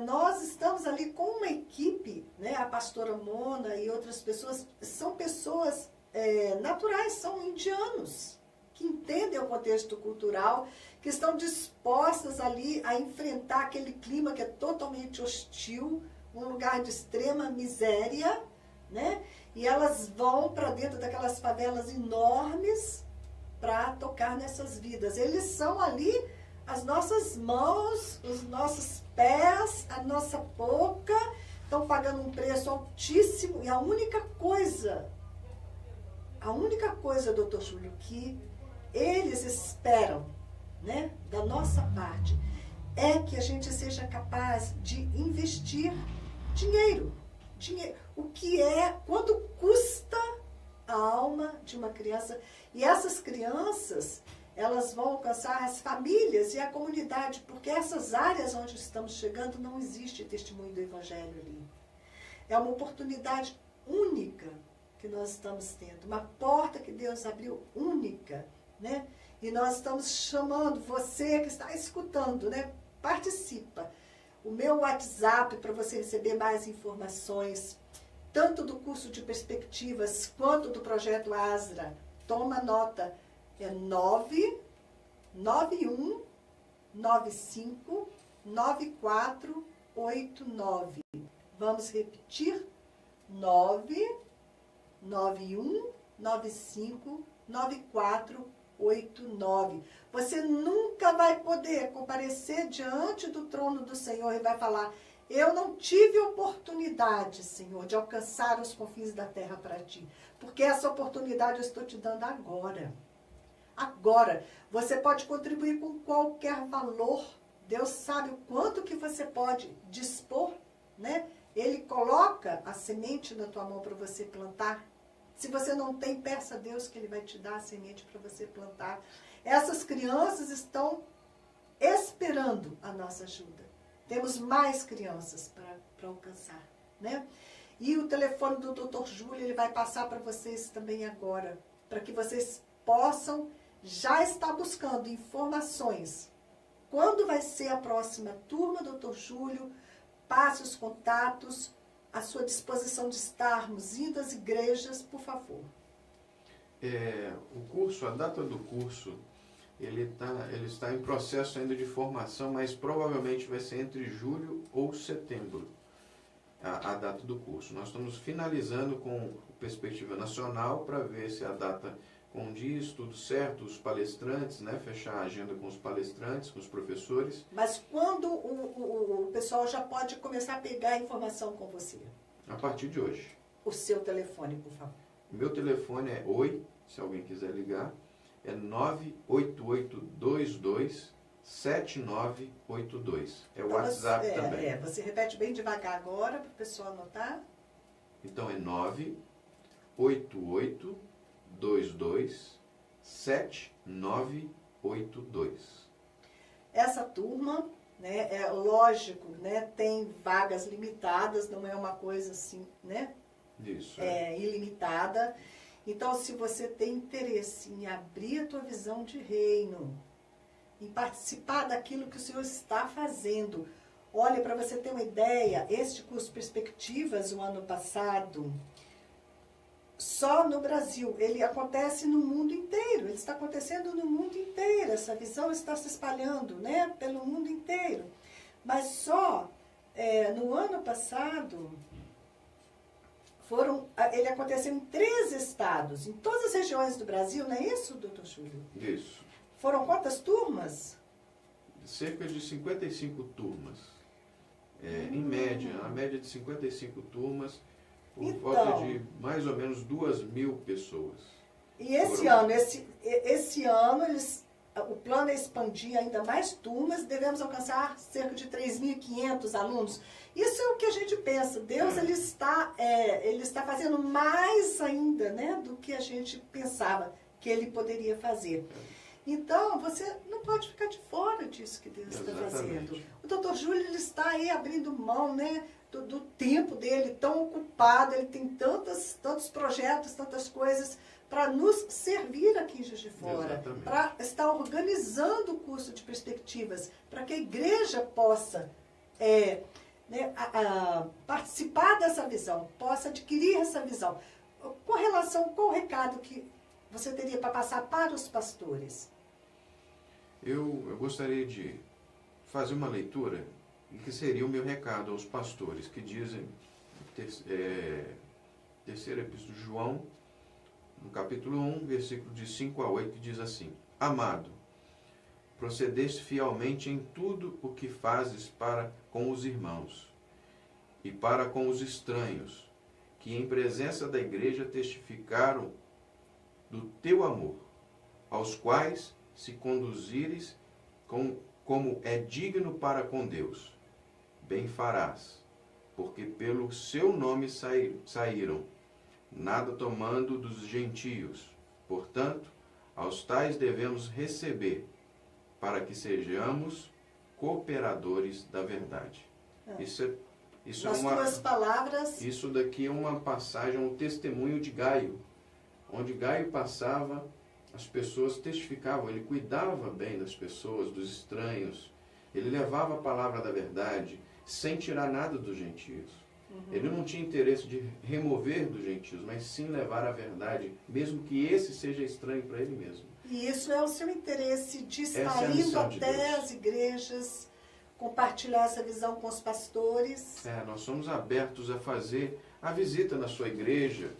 nós estamos ali com uma equipe, né, a pastora Mona e outras pessoas, são pessoas naturais, são indianos, que entendem o contexto cultural, que estão dispostas ali a enfrentar aquele clima que é totalmente hostil, um lugar de extrema miséria, né? E elas vão para dentro daquelas favelas enormes para tocar nessas vidas. Eles são ali as nossas mãos, os nossos pés, a nossa boca, estão pagando um preço altíssimo. E a única coisa, doutor Júlio, que eles esperam, né, da nossa parte, é que a gente seja capaz de investir dinheiro. Quanto custa a alma de uma criança? E essas crianças, elas vão alcançar as famílias e a comunidade, porque essas áreas onde estamos chegando não existe testemunho do Evangelho ali. É uma oportunidade única que nós estamos tendo, uma porta que Deus abriu única, né? E nós estamos chamando você que está escutando, né? Participa. O meu WhatsApp para você receber mais informações, tanto do curso de perspectivas quanto do projeto Asra. Toma nota, é 991959489. Vamos repetir? 991959489. Você nunca vai poder comparecer diante do trono do Senhor e vai falar: eu não tive oportunidade, Senhor, de alcançar os confins da terra para ti. Porque essa oportunidade eu estou te dando agora. Agora. Você pode contribuir com qualquer valor. Deus sabe o quanto que você pode dispor, né? Ele coloca a semente na tua mão para você plantar. Se você não tem, peça a Deus que Ele vai te dar a semente para você plantar. Essas crianças estão esperando a nossa ajuda. Temos mais crianças para alcançar, né? E o telefone do Dr. Júlio, ele vai passar para vocês também agora, para que vocês possam já estar buscando informações. Quando vai ser a próxima turma, Dr. Júlio, passe os contatos, à sua disposição de estarmos indo às igrejas, por favor. O curso, a data do curso, ele está em processo ainda de formação, mas provavelmente vai ser entre julho ou setembro a data do curso. Nós estamos finalizando com perspectiva nacional para ver se a data condiz, tudo certo, os palestrantes, né, fechar a agenda com os palestrantes, com os professores. Mas quando o pessoal já pode começar a pegar a informação com você? A partir de hoje. O seu telefone, por favor. Meu telefone é se alguém quiser ligar, é 988227982. É o Então, WhatsApp também. Você repete bem devagar agora para o pessoal anotar. Então é 988227982. Essa turma, né, é lógico, né, tem vagas limitadas, não é uma coisa assim, né? Isso. Ilimitada. Então, se você tem interesse em abrir a tua visão de reino, em participar daquilo que o Senhor está fazendo, olha, para você ter uma ideia, este curso Perspectivas, o ano passado, só no Brasil, ele acontece no mundo inteiro, ele está acontecendo no mundo inteiro, essa visão está se espalhando, né, pelo mundo inteiro. Mas só no ano passado, ele aconteceu em 3 estados, em todas as regiões do Brasil, não é isso, doutor Júlio? Isso. Foram quantas turmas? Cerca de 55 turmas. Em média, a média de 55 turmas, por volta de mais ou menos 2.000 pessoas. E esse ano o plano é expandir ainda mais turmas, devemos alcançar cerca de 3.500 alunos. Isso é o que a gente pensa. Deus ele está fazendo mais ainda, né, do que a gente pensava que ele poderia fazer. Então, você não pode ficar de fora disso que Deus está fazendo. O doutor Júlio ele está aí abrindo mão, né, do tempo dele, tão ocupado, ele tem tantos projetos, tantas coisas para nos servir aqui em Juiz de Fora, para estar organizando o curso de perspectivas, para que a igreja possa participar dessa visão, possa adquirir essa visão. Com relação, qual o recado que você teria para passar para os pastores? Eu gostaria de fazer uma leitura, que seria o meu recado aos pastores, que dizem, terceira epístola de João, no capítulo 1, versículo de 5 a 8, que diz assim: Amado, procedeste fielmente em tudo o que fazes para com os irmãos e para com os estranhos, que em presença da igreja testificaram do teu amor, aos quais se conduzires como é digno para com Deus. Bem farás, porque pelo seu nome saíram, nada tomando dos gentios. Portanto, aos tais devemos receber, para que sejamos cooperadores da verdade. Isso Nas tuas palavras. Isso daqui é uma passagem, um testemunho de Gaio. Onde Gaio passava, as pessoas testificavam, ele cuidava bem das pessoas, dos estranhos. Ele levava a palavra da verdade, sem tirar nada dos gentios. Ele não tinha interesse de remover dos gentios, mas sim levar a verdade, mesmo que esse seja estranho para ele mesmo. E isso é o seu interesse de estar indo até as igrejas, compartilhar essa visão com os pastores. Nós somos abertos a fazer a visita na sua igreja,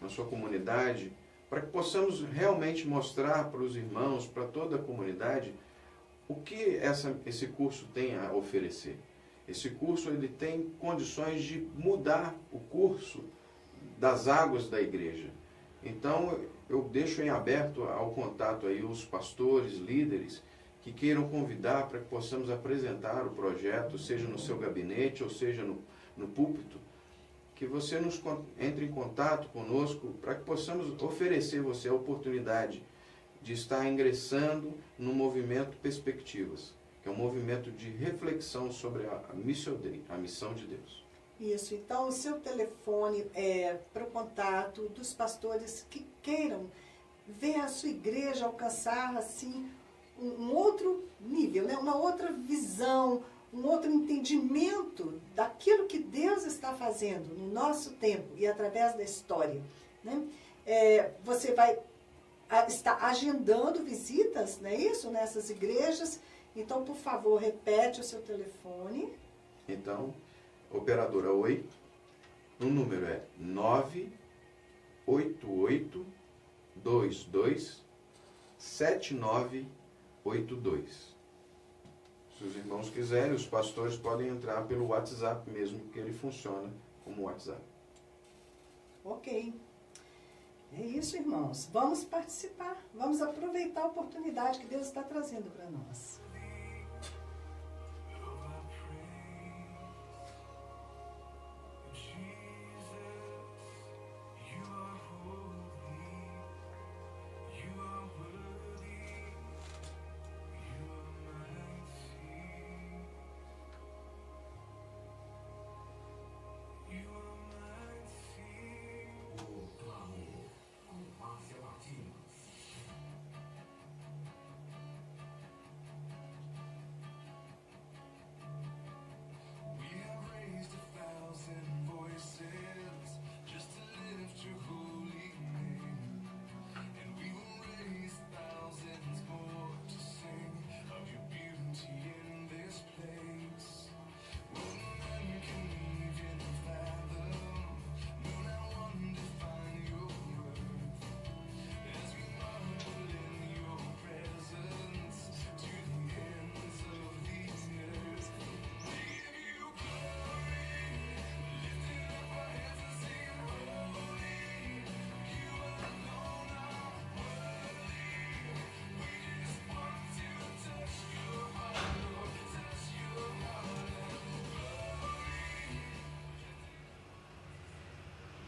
na sua comunidade, para que possamos realmente mostrar para os irmãos, para toda a comunidade, o que esse curso tem a oferecer. Esse curso ele tem condições de mudar o curso das águas da igreja. Então, eu deixo em aberto ao contato aí os pastores, líderes, que queiram convidar para que possamos apresentar o projeto, seja no seu gabinete ou seja no púlpito, que você entre em contato conosco para que possamos oferecer você a oportunidade de estar ingressando no movimento Perspectivas, que é um movimento de reflexão sobre a Missio Dei, a missão de Deus. Isso, então o seu telefone é para o contato dos pastores que queiram ver a sua igreja alcançar assim um outro nível, né? Uma outra visão, um outro entendimento daquilo que Deus está fazendo no nosso tempo e através da história, né? Você vai estar agendando visitas, não é isso? Nessas igrejas. Então, por favor, repete o seu telefone. Então, operadora Oi, o número é 988-22-7982. Se os irmãos quiserem, os pastores podem entrar pelo WhatsApp mesmo, que ele funciona como WhatsApp. Ok. É isso, irmãos. Vamos participar. Vamos aproveitar a oportunidade que Deus está trazendo para nós.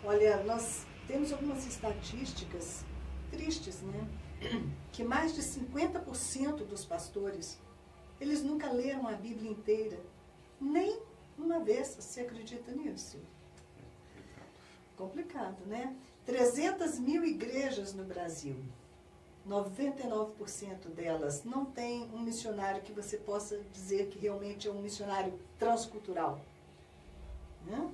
Olha, nós temos algumas estatísticas tristes, né? Que mais de 50% dos pastores, eles nunca leram a Bíblia inteira, nem uma vez. Você acredita nisso? Complicado, né? 300 mil igrejas no Brasil. 99% delas não tem um missionário que você possa dizer que realmente é um missionário transcultural, né?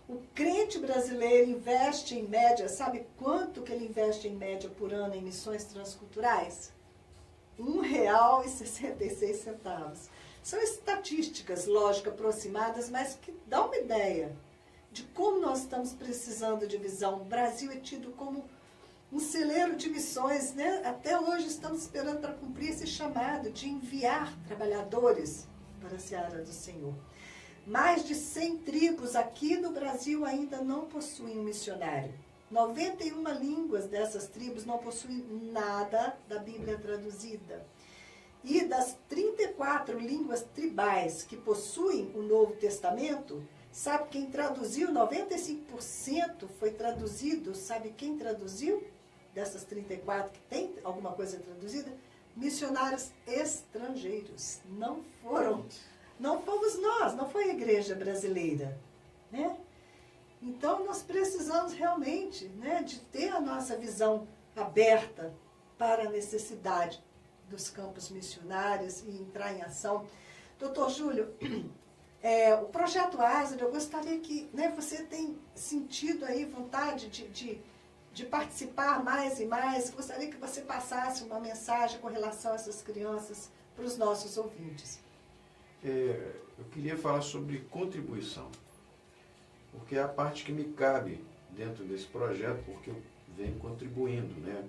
O crente brasileiro investe em média, sabe quanto que ele investe em média por ano em missões transculturais? R$ 1,66. São estatísticas, lógico, aproximadas, mas que dão uma ideia de como nós estamos precisando de visão. O Brasil é tido como um celeiro de missões, né? Até hoje estamos esperando para cumprir esse chamado de enviar trabalhadores para a seara do Senhor. Mais de 100 tribos aqui no Brasil ainda não possuem um missionário. 91 línguas dessas tribos não possuem nada da Bíblia traduzida. E das 34 línguas tribais que possuem o Novo Testamento, sabe quem traduziu? 95% foi traduzido. Sabe quem traduziu? Dessas 34 que tem alguma coisa traduzida? Missionários estrangeiros. Não fomos nós, não foi a igreja brasileira, né? Então, nós precisamos realmente, né, de ter a nossa visão aberta para a necessidade dos campos missionários e entrar em ação. Doutor Júlio, o Projeto Ázaro, eu gostaria que, né, você tem sentido aí vontade de participar mais e mais. Gostaria que você passasse uma mensagem com relação a essas crianças para os nossos ouvintes. Eu queria falar sobre contribuição, porque é a parte que me cabe dentro desse projeto, porque eu venho contribuindo, né?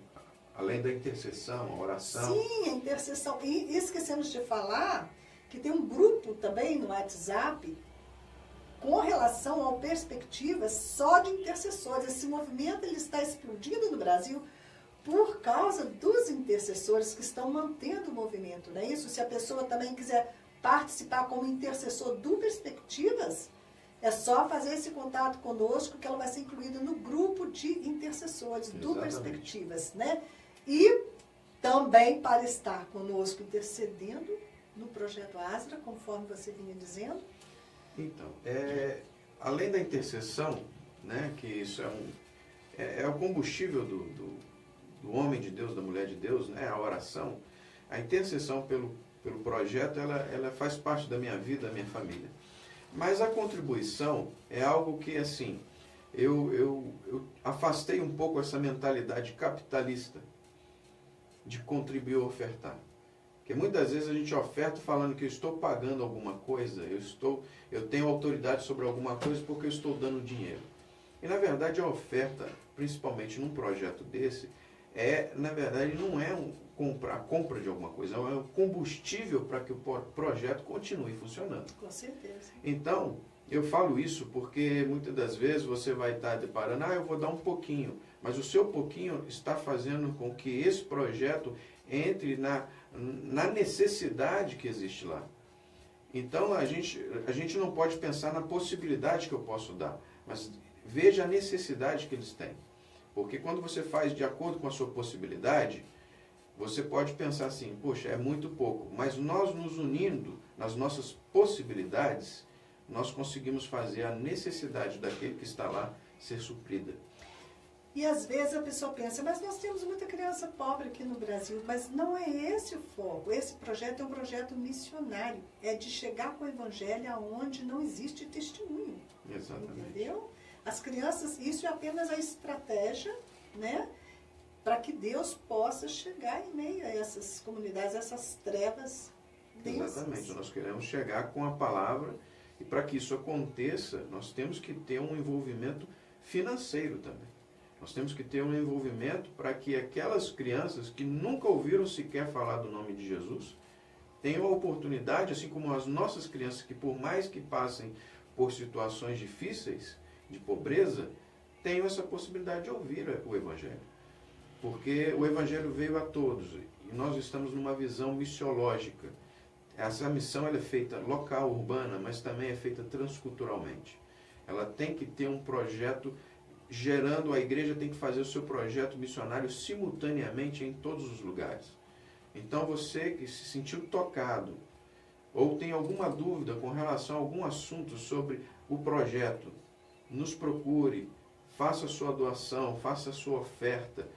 Além da intercessão, a oração. Sim, a intercessão. E esquecemos de falar que tem um grupo também no WhatsApp com relação ao Perspectivas só de intercessores. Esse movimento ele está explodindo no Brasil por causa dos intercessores que estão mantendo o movimento, não é isso? Se a pessoa também quiser participar como intercessor do Perspectivas, é só fazer esse contato conosco que ela vai ser incluída no grupo de intercessores do Perspectivas, né? E também para estar conosco intercedendo no projeto Asra, conforme você vinha dizendo. Então, além da intercessão, né, que isso é o combustível do homem de Deus, da mulher de Deus, né, a oração, a intercessão pelo projeto, ela faz parte da minha vida, da minha família. Mas a contribuição é algo que, assim, eu afastei um pouco essa mentalidade capitalista de contribuir ou ofertar. Porque muitas vezes a gente oferta falando que eu estou pagando alguma coisa, eu tenho autoridade sobre alguma coisa porque eu estou dando dinheiro. E na verdade a oferta, principalmente num projeto desse, na verdade não é a compra de alguma coisa, é um combustível para que o projeto continue funcionando. Com certeza. Então, eu falo isso porque muitas das vezes você vai estar deparando, eu vou dar um pouquinho, mas o seu pouquinho está fazendo com que esse projeto entre na necessidade que existe lá. Então, a gente não pode pensar na possibilidade que eu posso dar, mas veja a necessidade que eles têm. Porque quando você faz de acordo com a sua possibilidade, você pode pensar assim, poxa, é muito pouco, mas nós nos unindo nas nossas possibilidades, nós conseguimos fazer a necessidade daquele que está lá ser suprida. E às vezes a pessoa pensa, mas nós temos muita criança pobre aqui no Brasil, mas não é esse o foco. Esse projeto é um projeto missionário, é de chegar com o evangelho aonde não existe testemunho. Exatamente. Entendeu? As crianças, isso é apenas a estratégia, né? Para que Deus possa chegar em meio a essas comunidades, essas trevas densas. Exatamente, nós queremos chegar com a palavra e para que isso aconteça, nós temos que ter um envolvimento financeiro também. Nós temos que ter um envolvimento para que aquelas crianças que nunca ouviram sequer falar do nome de Jesus tenham a oportunidade, assim como as nossas crianças, que por mais que passem por situações difíceis, de pobreza, tenham essa possibilidade de ouvir o Evangelho. Porque o Evangelho veio a todos e nós estamos numa visão missiológica. Essa missão ela é feita local, urbana, mas também é feita transculturalmente. Ela tem que ter um projeto gerando, a igreja tem que fazer o seu projeto missionário simultaneamente em todos os lugares. Então você que se sentiu tocado ou tem alguma dúvida com relação a algum assunto sobre o projeto, nos procure, faça a sua doação, faça a sua oferta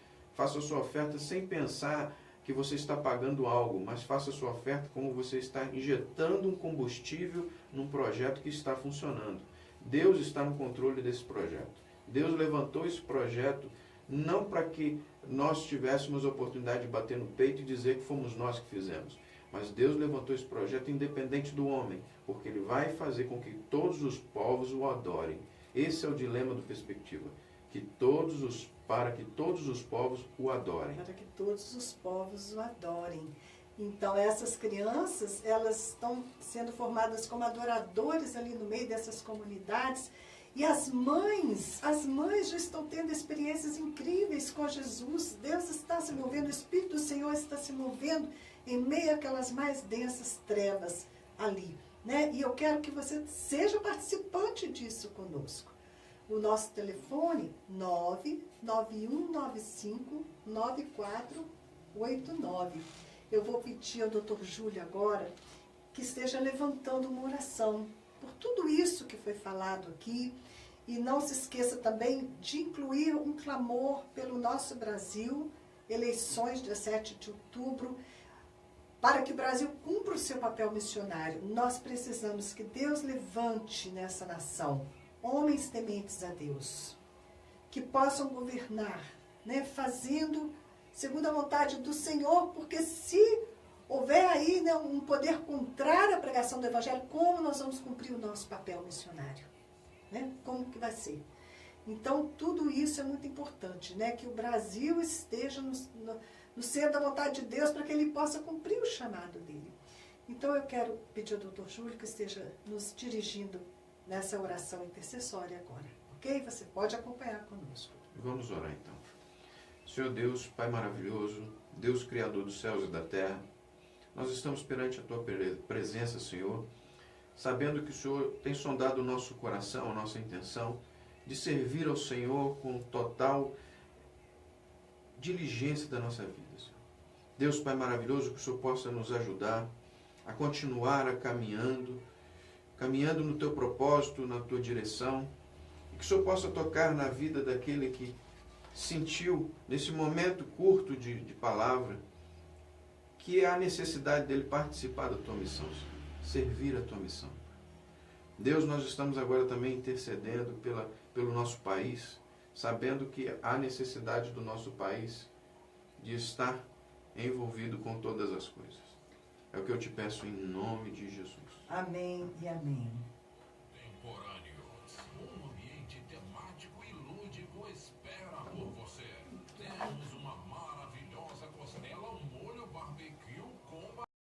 sem pensar que você está pagando algo, mas faça a sua oferta como você está injetando um combustível num projeto que está funcionando. Deus está no controle desse projeto. Deus levantou esse projeto não para que nós tivéssemos a oportunidade de bater no peito e dizer que fomos nós que fizemos, mas Deus levantou esse projeto independente do homem, porque Ele vai fazer com que todos os povos o adorem. Esse é o dilema do Perspectiva, para que todos os povos o adorem. Para que todos os povos o adorem. Então, essas crianças, elas estão sendo formadas como adoradores ali no meio dessas comunidades. E as mães já estão tendo experiências incríveis com Jesus. Deus está se movendo, o Espírito do Senhor está se movendo em meio àquelas mais densas trevas ali, né? E eu quero que você seja participante disso conosco. O nosso telefone 99195-9489. Eu vou pedir ao Dr. Júlio agora que esteja levantando uma oração por tudo isso que foi falado aqui. E não se esqueça também de incluir um clamor pelo nosso Brasil, eleições dia 7 de outubro, para que o Brasil cumpra o seu papel missionário. Nós precisamos que Deus levante nessa nação homens tementes a Deus, que possam governar, né, fazendo segundo a vontade do Senhor, porque se houver aí, né, um poder contrário à pregação do Evangelho, como nós vamos cumprir o nosso papel missionário? Né? Como que vai ser? Então, tudo isso é muito importante, né? Que o Brasil esteja no centro da vontade de Deus para que ele possa cumprir o chamado dele. Então, eu quero pedir ao Dr. Júlio que esteja nos dirigindo nessa oração intercessória agora, ok? Você pode acompanhar conosco. Vamos orar então. Senhor Deus, Pai maravilhoso, Deus Criador dos céus e da terra, nós estamos perante a Tua presença, Senhor, sabendo que o Senhor tem sondado o nosso coração, a nossa intenção de servir ao Senhor com total diligência da nossa vida, Senhor. Deus Pai maravilhoso, que o Senhor possa nos ajudar a continuar caminhando no Teu propósito, na Tua direção, e que o Senhor possa tocar na vida daquele que sentiu, nesse momento curto de palavra, que há necessidade dele participar da Tua missão, Senhor, servir a Tua missão. Deus, nós estamos agora também intercedendo pelo nosso país, sabendo que há necessidade do nosso país de estar envolvido com todas as coisas. É o que eu te peço em nome de Jesus. Amém e amém. Temporada